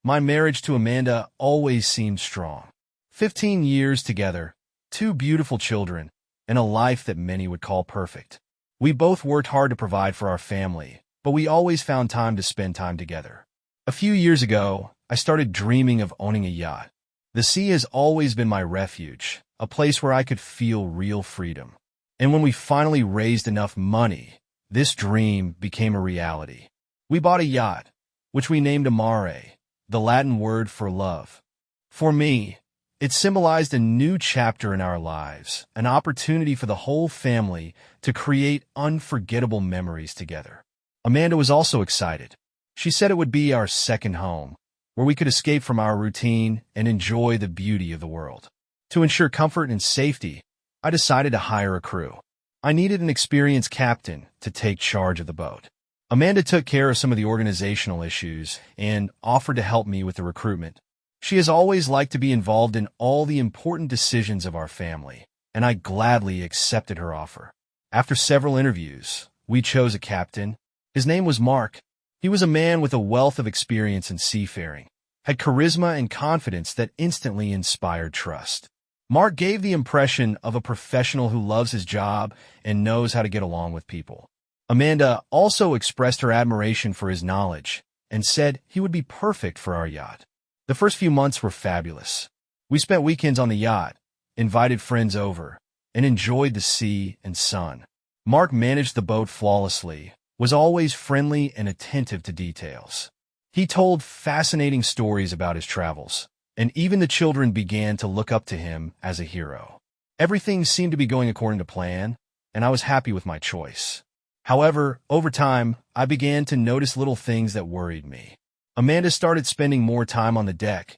My marriage to Amanda always seemed strong. 15 years together, 2 beautiful children, and a life that many would call perfect. We both worked hard to provide for our family, but we always found time to spend time together. A few years ago, I started dreaming of owning a yacht. The sea has always been my refuge, a place where I could feel real freedom. And when we finally raised enough money, this dream became a reality. We bought a yacht, which we named Amare, the Latin word for love. For me, it symbolized a new chapter in our lives, an opportunity for the whole family to create unforgettable memories together. Amanda was also excited. She said it would be our second home, where we could escape from our routine and enjoy the beauty of the world. To ensure comfort and safety, I decided to hire a crew. I needed an experienced captain to take charge of the boat. Amanda took care of some of the organizational issues and offered to help me with the recruitment. She has always liked to be involved in all the important decisions of our family, and I gladly accepted her offer. After several interviews, we chose a captain. His name was Mark. He was a man with a wealth of experience in seafaring, had charisma and confidence that instantly inspired trust. Mark gave the impression of a professional who loves his job and knows how to get along with people. Amanda also expressed her admiration for his knowledge and said he would be perfect for our yacht. The first few months were fabulous. We spent weekends on the yacht, invited friends over, and enjoyed the sea and sun. Mark managed the boat flawlessly, was always friendly and attentive to details. He told fascinating stories about his travels, and even the children began to look up to him as a hero. Everything seemed to be going according to plan, and I was happy with my choice. However, over time, I began to notice little things that worried me. Amanda started spending more time on the deck,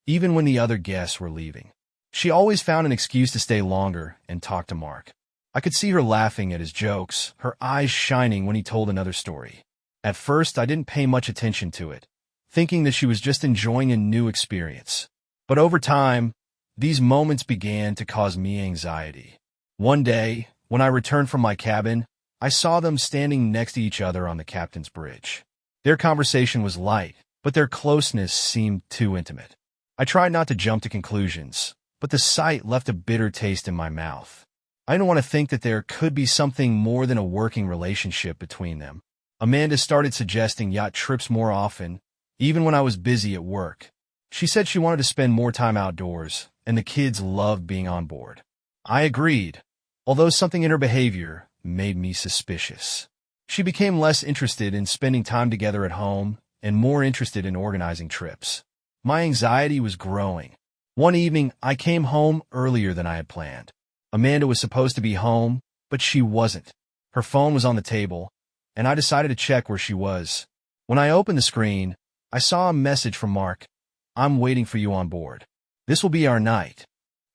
even when the other guests were leaving. She always found an excuse to stay longer and talk to Mark. I could see her laughing at his jokes, her eyes shining when he told another story. At first, I didn't pay much attention to it, thinking that she was just enjoying a new experience. But over time, these moments began to cause me anxiety. One day, when I returned from my cabin, I saw them standing next to each other on the captain's bridge. Their conversation was light, but their closeness seemed too intimate. I tried not to jump to conclusions, but the sight left a bitter taste in my mouth. I didn't want to think that there could be something more than a working relationship between them. Amanda started suggesting yacht trips more often, even when I was busy at work. She said she wanted to spend more time outdoors, and the kids loved being on board. I agreed, although something in her behavior made me suspicious. She became less interested in spending time together at home and more interested in organizing trips. My anxiety was growing. One evening, I came home earlier than I had planned. Amanda was supposed to be home, but she wasn't. Her phone was on the table, and I decided to check where she was. When I opened the screen, I saw a message from Mark. "I'm waiting for you on board. This will be our night."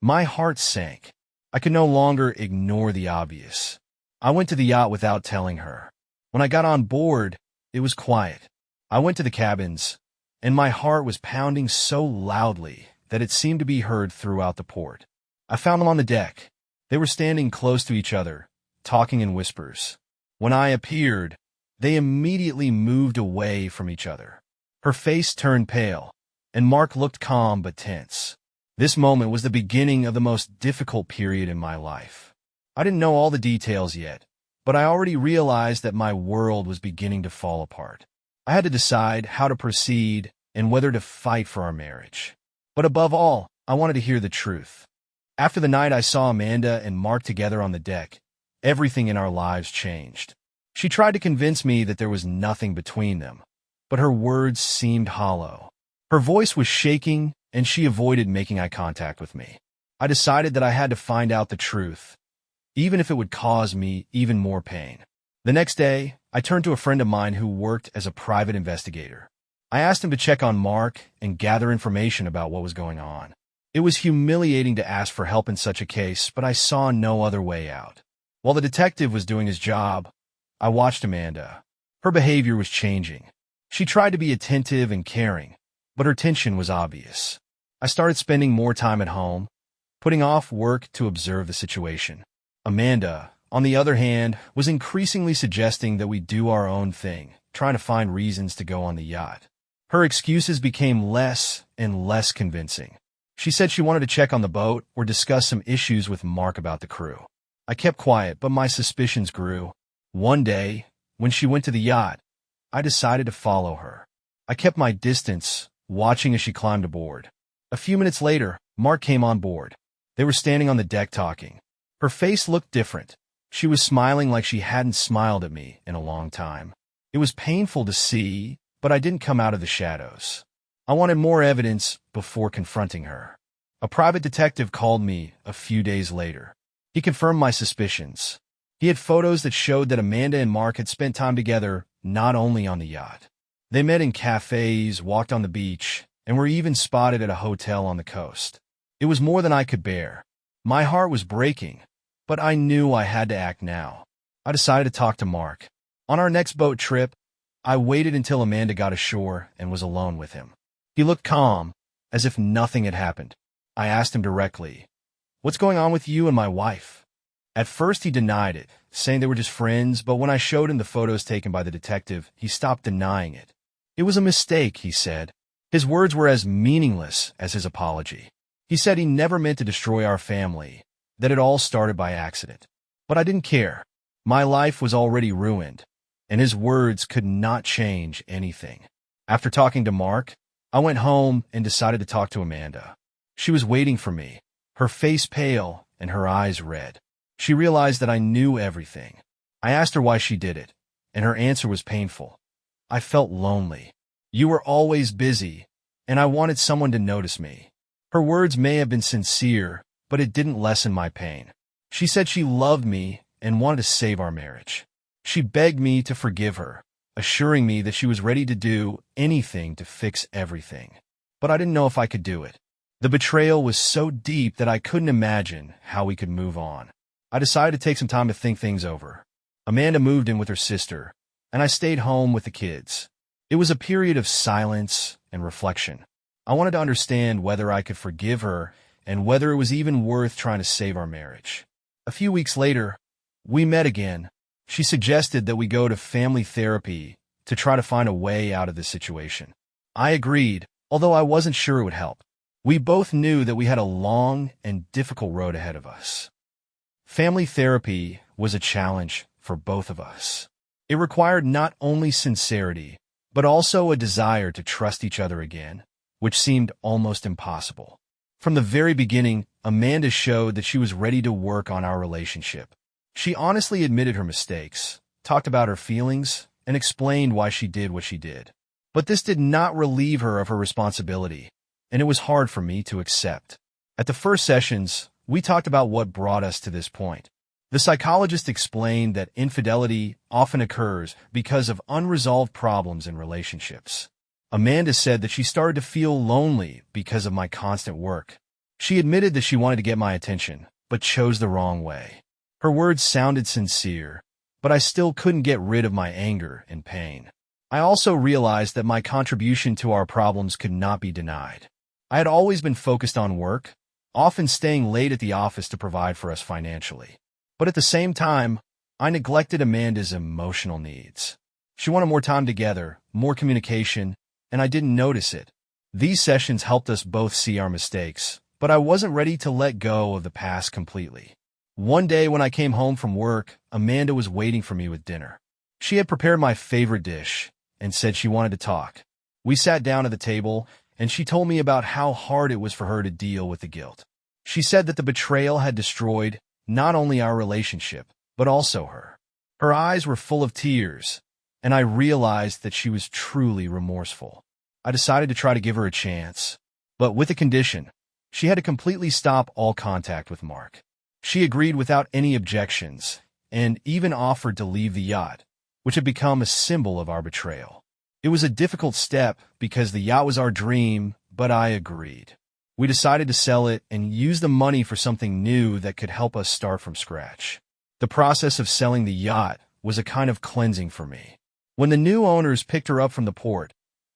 My heart sank. I could no longer ignore the obvious. I went to the yacht without telling her. When I got on board, it was quiet. I went to the cabins, and my heart was pounding so loudly that it seemed to be heard throughout the port. I found them on the deck. They were standing close to each other, talking in whispers. When I appeared, they immediately moved away from each other. Her face turned pale, and Mark looked calm but tense. This moment was the beginning of the most difficult period in my life. I didn't know all the details yet, but I already realized that my world was beginning to fall apart. I had to decide how to proceed and whether to fight for our marriage. But above all, I wanted to hear the truth. After the night I saw Amanda and Mark together on the deck, everything in our lives changed. She tried to convince me that there was nothing between them, but her words seemed hollow. Her voice was shaking, and she avoided making eye contact with me. I decided that I had to find out the truth, even if it would cause me even more pain. The next day, I turned to a friend of mine who worked as a private investigator. I asked him to check on Mark and gather information about what was going on. It was humiliating to ask for help in such a case, but I saw no other way out. While the detective was doing his job, I watched Amanda. Her behavior was changing. She tried to be attentive and caring, but her tension was obvious. I started spending more time at home, putting off work to observe the situation. Amanda, on the other hand, was increasingly suggesting that we do our own thing, trying to find reasons to go on the yacht. Her excuses became less and less convincing. She said she wanted to check on the boat or discuss some issues with Mark about the crew. I kept quiet, but my suspicions grew. One day, when she went to the yacht, I decided to follow her. I kept my distance, watching as she climbed aboard. A few minutes later, Mark came on board. They were standing on the deck talking. Her face looked different. She was smiling like she hadn't smiled at me in a long time. It was painful to see, but I didn't come out of the shadows. I wanted more evidence before confronting her. A private detective called me a few days later. He confirmed my suspicions. He had photos that showed that Amanda and Mark had spent time together not only on the yacht. They met in cafes, walked on the beach, and were even spotted at a hotel on the coast. It was more than I could bear. My heart was breaking, but I knew I had to act now. I decided to talk to Mark. On our next boat trip, I waited until Amanda got ashore and was alone with him. He looked calm, as if nothing had happened. I asked him directly, "What's going on with you and my wife?" At first he denied it, saying they were just friends, but when I showed him the photos taken by the detective, he stopped denying it. "It was a mistake," he said. His words were as meaningless as his apology. He said he never meant to destroy our family, that it all started by accident. But I didn't care. My life was already ruined, and his words could not change anything. After talking to Mark, I went home and decided to talk to Amanda. She was waiting for me, her face pale and her eyes red. She realized that I knew everything. I asked her why she did it, and her answer was painful. "I felt lonely. You were always busy, and I wanted someone to notice me." Her words may have been sincere, but it didn't lessen my pain. She said she loved me and wanted to save our marriage. She begged me to forgive her, assuring me that she was ready to do anything to fix everything. But I didn't know if I could do it. The betrayal was so deep that I couldn't imagine how we could move on. I decided to take some time to think things over. Amanda moved in with her sister, and I stayed home with the kids. It was a period of silence and reflection. I wanted to understand whether I could forgive her and whether it was even worth trying to save our marriage. A few weeks later, we met again. She suggested that we go to family therapy to try to find a way out of this situation. I agreed, although I wasn't sure it would help. We both knew that we had a long and difficult road ahead of us. Family therapy was a challenge for both of us. It required not only sincerity, but also a desire to trust each other again, which seemed almost impossible. From the very beginning, Amanda showed that she was ready to work on our relationship. She honestly admitted her mistakes, talked about her feelings, and explained why she did what she did. But this did not relieve her of her responsibility, and it was hard for me to accept. At the first sessions, we talked about what brought us to this point. The psychologist explained that infidelity often occurs because of unresolved problems in relationships. Amanda said that she started to feel lonely because of my constant work. She admitted that she wanted to get my attention, but chose the wrong way. Her words sounded sincere, but I still couldn't get rid of my anger and pain. I also realized that my contribution to our problems could not be denied. I had always been focused on work, often staying late at the office to provide for us financially. But at the same time, I neglected Amanda's emotional needs. She wanted more time together, more communication, and I didn't notice it. These sessions helped us both see our mistakes, but I wasn't ready to let go of the past completely. One day when I came home from work, Amanda was waiting for me with dinner. She had prepared my favorite dish and said she wanted to talk. We sat down at the table, and she told me about how hard it was for her to deal with the guilt. She said that the betrayal had destroyed not only our relationship, but also her. Her eyes were full of tears, and I realized that she was truly remorseful. I decided to try to give her a chance, but with a condition. She had to completely stop all contact with Mark. She agreed without any objections, and even offered to leave the yacht, which had become a symbol of our betrayal. It was a difficult step because the yacht was our dream, but I agreed. We decided to sell it and use the money for something new that could help us start from scratch. The process of selling the yacht was a kind of cleansing for me. When the new owners picked her up from the port,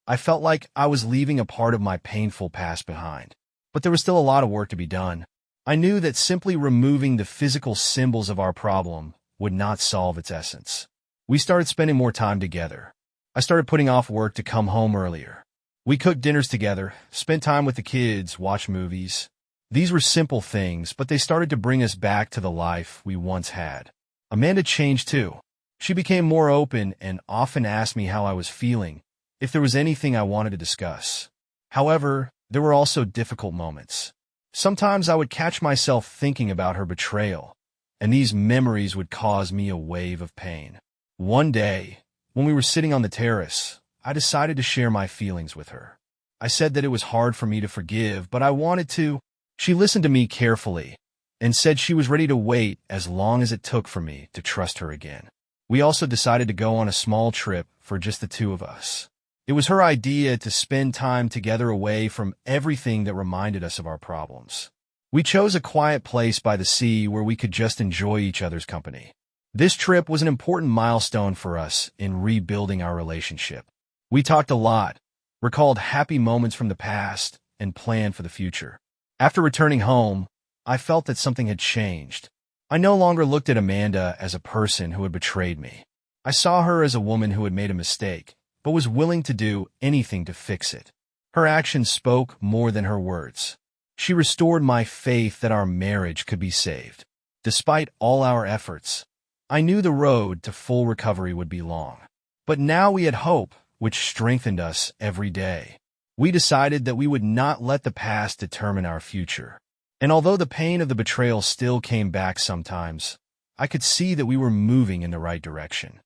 I felt like I was leaving a part of my painful past behind. But there was still a lot of work to be done. I knew that simply removing the physical symbols of our problem would not solve its essence. We started spending more time together. I started putting off work to come home earlier. We cooked dinners together, spent time with the kids, watched movies. These were simple things, but they started to bring us back to the life we once had. Amanda changed too. She became more open and often asked me how I was feeling, if there was anything I wanted to discuss. However, there were also difficult moments. Sometimes I would catch myself thinking about her betrayal, and these memories would cause me a wave of pain. One day, when we were sitting on the terrace, I decided to share my feelings with her. I said that it was hard for me to forgive, but I wanted to. She listened to me carefully and said she was ready to wait as long as it took for me to trust her again. We also decided to go on a small trip for just the two of us. It was her idea to spend time together away from everything that reminded us of our problems. We chose a quiet place by the sea where we could just enjoy each other's company. This trip was an important milestone for us in rebuilding our relationship. We talked a lot, recalled happy moments from the past, and planned for the future. After returning home, I felt that something had changed. I no longer looked at Amanda as a person who had betrayed me. I saw her as a woman who had made a mistake, but was willing to do anything to fix it. Her actions spoke more than her words. She restored my faith that our marriage could be saved. Despite all our efforts, I knew the road to full recovery would be long. But now we had hope, which strengthened us every day. We decided that we would not let the past determine our future. And although the pain of the betrayal still came back sometimes, I could see that we were moving in the right direction.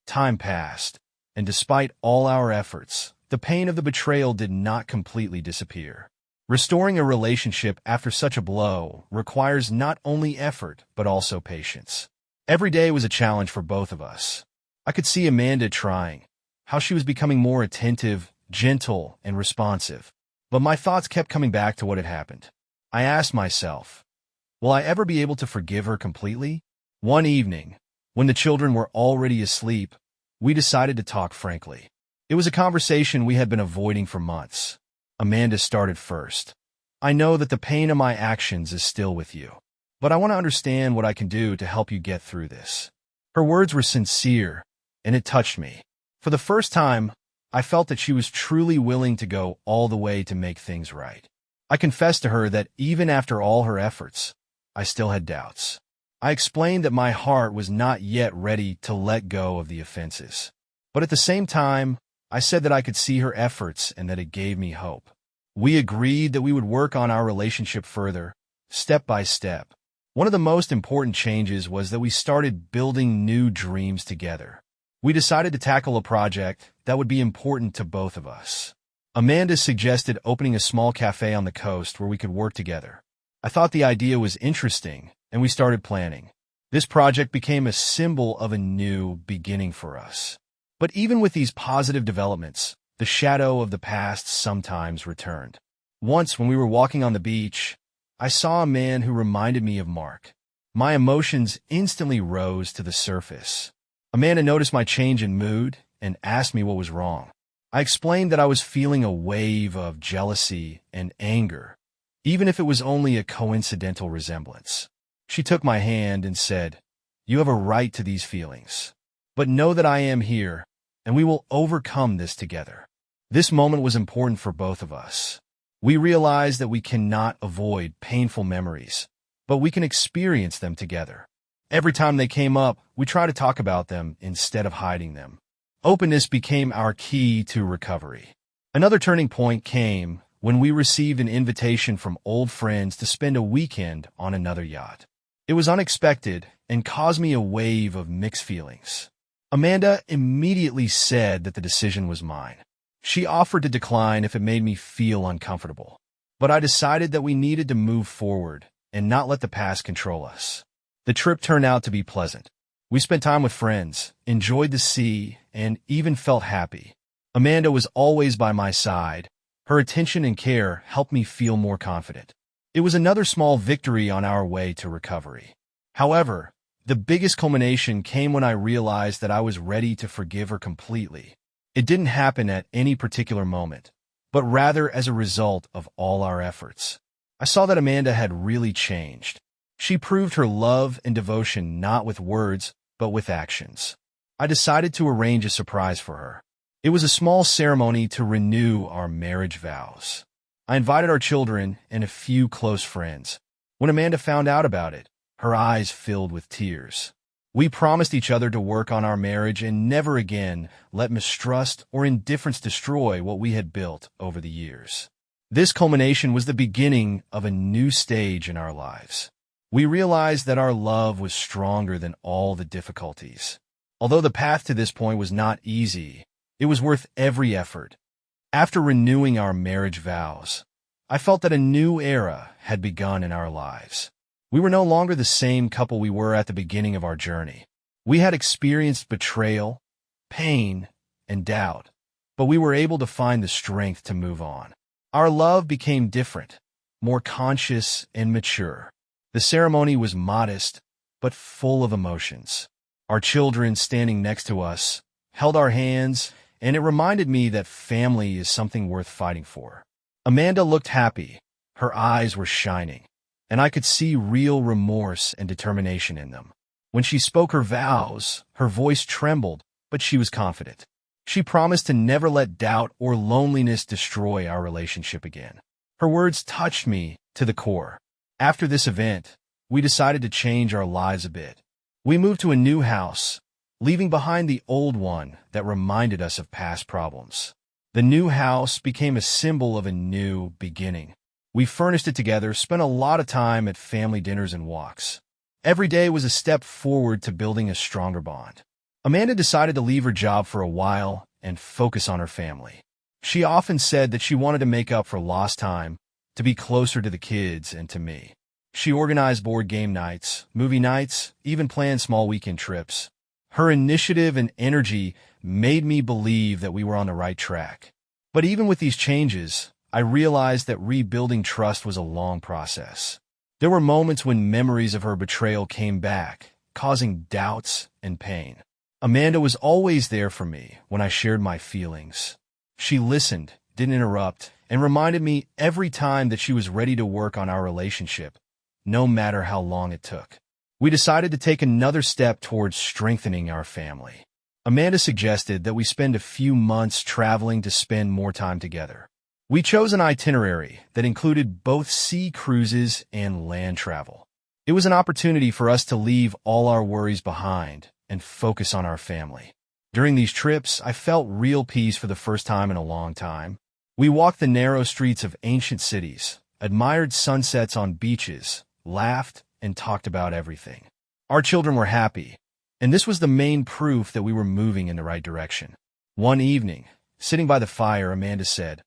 Time passed, and despite all our efforts, the pain of the betrayal did not completely disappear. Restoring a relationship after such a blow requires not only effort, but also patience. Every day was a challenge for both of us. I could see Amanda trying, how she was becoming more attentive, gentle, and responsive. But my thoughts kept coming back to what had happened. I asked myself, will I ever be able to forgive her completely? One evening, when the children were already asleep, we decided to talk frankly. It was a conversation we had been avoiding for months. Amanda started first. I know that the pain of my actions is still with you, but I want to understand what I can do to help you get through this. Her words were sincere, and it touched me. For the first time, I felt that she was truly willing to go all the way to make things right. I confessed to her that even after all her efforts, I still had doubts. I explained that my heart was not yet ready to let go of the offenses. But at the same time, I said that I could see her efforts and that it gave me hope. We agreed that we would work on our relationship further, step by step. One of the most important changes was that we started building new dreams together. We decided to tackle a project that would be important to both of us. Amanda suggested opening a small cafe on the coast where we could work together. I thought the idea was interesting, and we started planning. This project became a symbol of a new beginning for us. But even with these positive developments, the shadow of the past sometimes returned. Once, when we were walking on the beach, I saw a man who reminded me of Mark. My emotions instantly rose to the surface. Amanda noticed my change in mood and asked me what was wrong. I explained that I was feeling a wave of jealousy and anger, even if it was only a coincidental resemblance. She took my hand and said, "You have a right to these feelings, but know that I am here, and we will overcome this together." This moment was important for both of us. We realized that we cannot avoid painful memories, but we can experience them together. Every time they came up, we tried to talk about them instead of hiding them. Openness became our key to recovery. Another turning point came when we received an invitation from old friends to spend a weekend on another yacht. It was unexpected and caused me a wave of mixed feelings. Amanda immediately said that the decision was mine. She offered to decline if it made me feel uncomfortable. But I decided that we needed to move forward and not let the past control us. The trip turned out to be pleasant. We spent time with friends, enjoyed the sea, and even felt happy. Amanda was always by my side. Her attention and care helped me feel more confident. It was another small victory on our way to recovery. However, the biggest culmination came when I realized that I was ready to forgive her completely. It didn't happen at any particular moment, but rather as a result of all our efforts. I saw that Amanda had really changed. She proved her love and devotion not with words, but with actions. I decided to arrange a surprise for her. It was a small ceremony to renew our marriage vows. I invited our children and a few close friends. When Amanda found out about it, her eyes filled with tears. We promised each other to work on our marriage and never again let mistrust or indifference destroy what we had built over the years. This culmination was the beginning of a new stage in our lives. We realized that our love was stronger than all the difficulties. Although the path to this point was not easy, it was worth every effort. After renewing our marriage vows, I felt that a new era had begun in our lives. We were no longer the same couple we were at the beginning of our journey. We had experienced betrayal, pain, and doubt, but we were able to find the strength to move on. Our love became different, more conscious and mature. The ceremony was modest, but full of emotions. Our children, standing next to us, held our hands, and it reminded me that family is something worth fighting for. Amanda looked happy. Her eyes were shining, and I could see real remorse and determination in them. When she spoke her vows, her voice trembled, but she was confident. She promised to never let doubt or loneliness destroy our relationship again. Her words touched me to the core. After this event, we decided to change our lives a bit. We moved to a new house, leaving behind the old one that reminded us of past problems. The new house became a symbol of a new beginning. We furnished it together, spent a lot of time at family dinners and walks. Every day was a step forward to building a stronger bond. Amanda decided to leave her job for a while and focus on her family. She often said that she wanted to make up for lost time, to be closer to the kids and to me. She organized board game nights, movie nights, even planned small weekend trips. Her initiative and energy made me believe that we were on the right track. But even with these changes, I realized that rebuilding trust was a long process. There were moments when memories of her betrayal came back, causing doubts and pain. Amanda was always there for me when I shared my feelings. She listened, didn't interrupt, and reminded me every time that she was ready to work on our relationship, no matter how long it took. We decided to take another step towards strengthening our family. Amanda suggested that we spend a few months traveling to spend more time together. We chose an itinerary that included both sea cruises and land travel. It was an opportunity for us to leave all our worries behind and focus on our family. During these trips, I felt real peace for the first time in a long time. We walked the narrow streets of ancient cities, admired sunsets on beaches, laughed, and talked about everything. Our children were happy, and this was the main proof that we were moving in the right direction. One evening, sitting by the fire, Amanda said,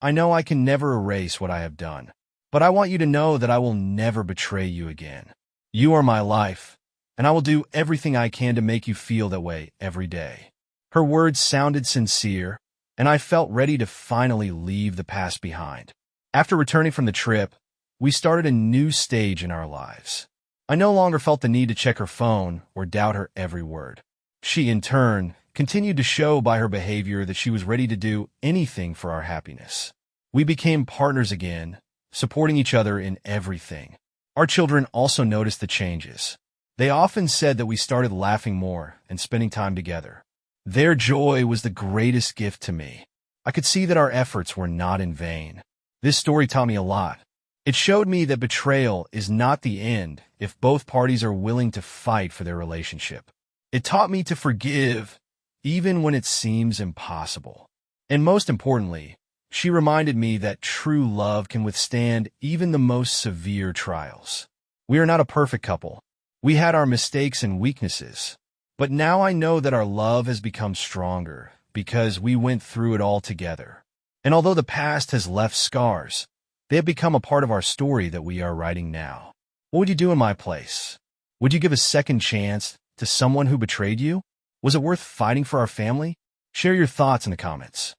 "I know I can never erase what I have done, but I want you to know that I will never betray you again. You are my life, and I will do everything I can to make you feel that way every day." Her words sounded sincere, and I felt ready to finally leave the past behind. After returning from the trip, we started a new stage in our lives. I no longer felt the need to check her phone or doubt her every word. She, in turn, continued to show by her behavior that she was ready to do anything for our happiness. We became partners again, supporting each other in everything. Our children also noticed the changes. They often said that we started laughing more and spending time together. Their joy was the greatest gift to me. I could see that our efforts were not in vain. This story taught me a lot. It showed me that betrayal is not the end if both parties are willing to fight for their relationship. It taught me to forgive, even when it seems impossible. And most importantly, she reminded me that true love can withstand even the most severe trials. We are not a perfect couple. We had our mistakes and weaknesses. But now I know that our love has become stronger because we went through it all together. And although the past has left scars, they have become a part of our story that we are writing now. What would you do in my place? Would you give a second chance to someone who betrayed you? Was it worth fighting for our family? Share your thoughts in the comments.